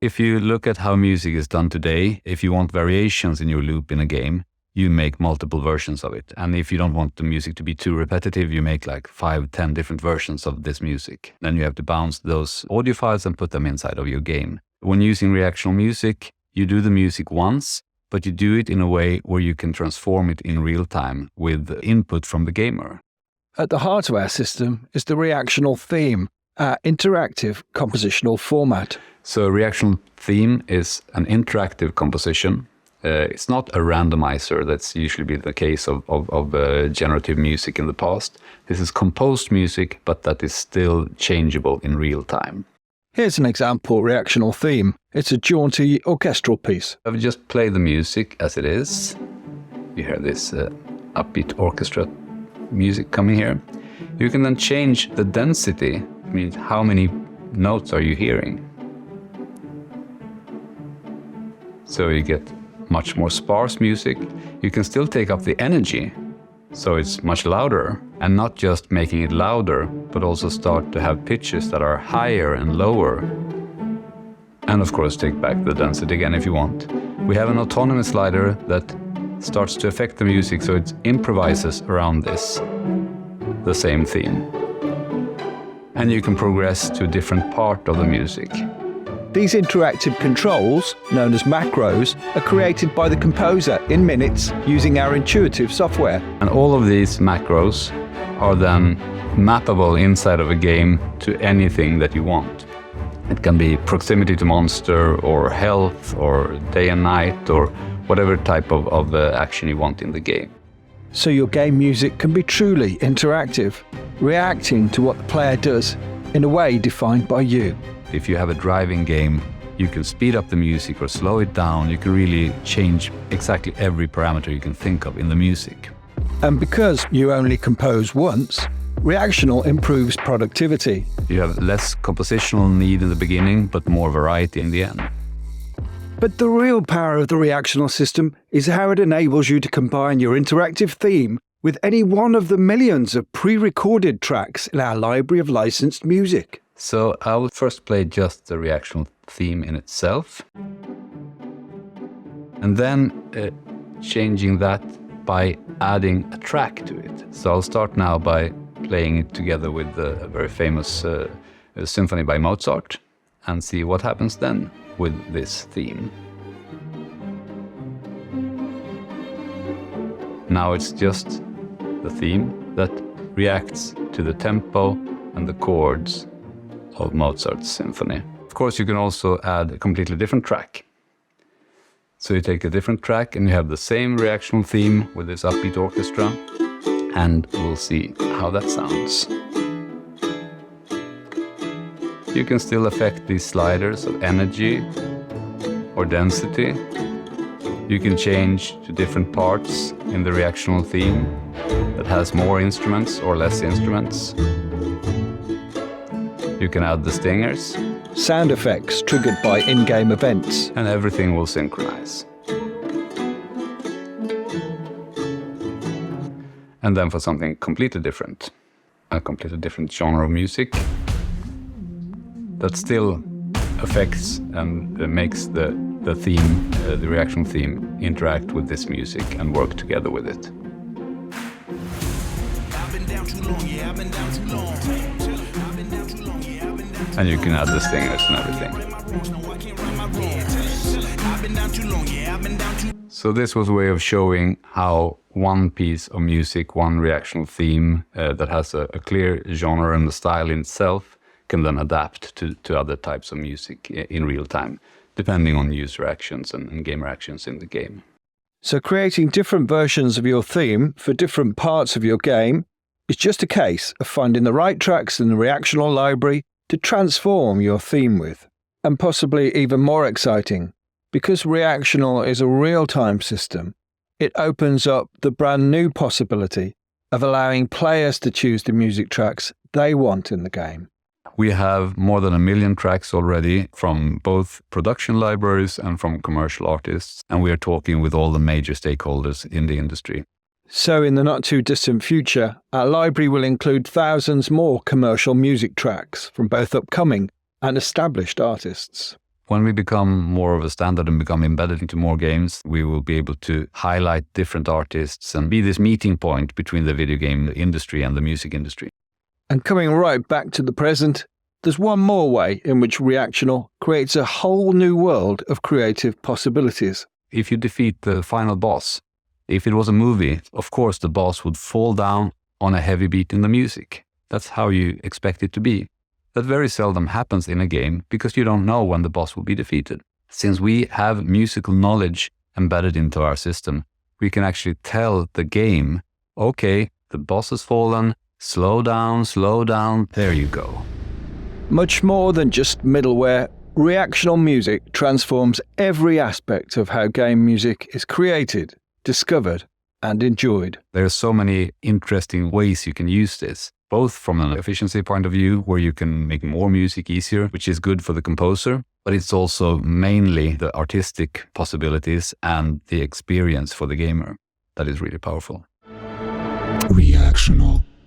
If you look at how music is done today, if you want variations in your loop in a game, you make multiple versions of it. And if you don't want the music to be too repetitive, you make like 5, 10 different versions of this music. Then you have to bounce those audio files and put them inside of your game. When using reactional music, you do the music once, but you do it in a way where you can transform it in real time with input from the gamer. At the heart of our system is the reactional theme, our interactive compositional format. So a reactional theme is an interactive composition. It's not a randomizer. That's usually been the case of generative music in the past. This is composed music, but that is still changeable in real time. Here's an example reactional theme. It's a jaunty orchestral piece. I will just play the music as it is. You hear this upbeat orchestra music coming here. You can then change the density. I mean, how many notes are you hearing? So you get much more sparse music. You can still take up the energy, so it's much louder, and not just making it louder, but also start to have pitches that are higher and lower. And of course, take back the density again if you want. We have an autonomy slider that starts to affect the music, so it improvises around this, the same theme. And you can progress to a different part of the music. These interactive controls, known as macros, are created by the composer in minutes using our intuitive software. And all of these macros are then mappable inside of a game to anything that you want. It can be proximity to monster, or health, or day and night, or whatever type of action you want in the game. So your game music can be truly interactive, reacting to what the player does in a way defined by you. If you have a driving game, you can speed up the music or slow it down. You can really change exactly every parameter you can think of in the music. And because you only compose once, reactional improves productivity. You have less compositional need in the beginning, but more variety in the end. But the real power of the reactional system is how it enables you to combine your interactive theme with any one of the millions of pre-recorded tracks in our library of licensed music. So I will first play just the reactional theme in itself, and then changing that by adding a track to it. So I'll start now by playing it together with a very famous symphony by Mozart, and see what happens then with this theme. Now it's just the theme that reacts to the tempo and the chords of Mozart's symphony. Of course, you can also add a completely different track. So you take a different track and you have the same reactional theme with this upbeat orchestra, and we'll see how that sounds. You can still affect these sliders of energy or density. You can change to different parts in the reactional theme that has more instruments or less instruments. You can add the stingers. Sound effects triggered by in-game events. And everything will synchronize. And then for something completely different, a completely different genre of music that still affects and makes the theme, the reaction theme, interact with this music and work together with it. And you can add the stingers and everything. So this was a way of showing how one piece of music, one reactional theme that has a clear genre and the style in itself can then adapt to other types of music in real time, depending on user actions and gamer actions in the game. So creating different versions of your theme for different parts of your game is just a case of finding the right tracks in the reactional library to transform your theme with. And possibly even more exciting, because reactional is a real-time system, it opens up the brand new possibility of allowing players to choose the music tracks they want in the game. We have more than 1 million tracks already from both production libraries and from commercial artists, and we are talking with all the major stakeholders in the industry. So in the not-too-distant future, our library will include thousands more commercial music tracks from both upcoming and established artists. When we become more of a standard and become embedded into more games, we will be able to highlight different artists and be this meeting point between the video game industry and the music industry. And coming right back to the present, there's one more way in which Reactional creates a whole new world of creative possibilities. If you defeat the final boss, if it was a movie, of course the boss would fall down on a heavy beat in the music. That's how you expect it to be. That very seldom happens in a game because you don't know when the boss will be defeated. Since we have musical knowledge embedded into our system, we can actually tell the game, okay, the boss has fallen, slow down, there you go. Much more than just middleware, Reactional music transforms every aspect of how game music is created, discovered, and enjoyed. There are so many interesting ways you can use this, both from an efficiency point of view, where you can make more music easier, which is good for the composer, but it's also mainly the artistic possibilities and the experience for the gamer that is really powerful. Reactional.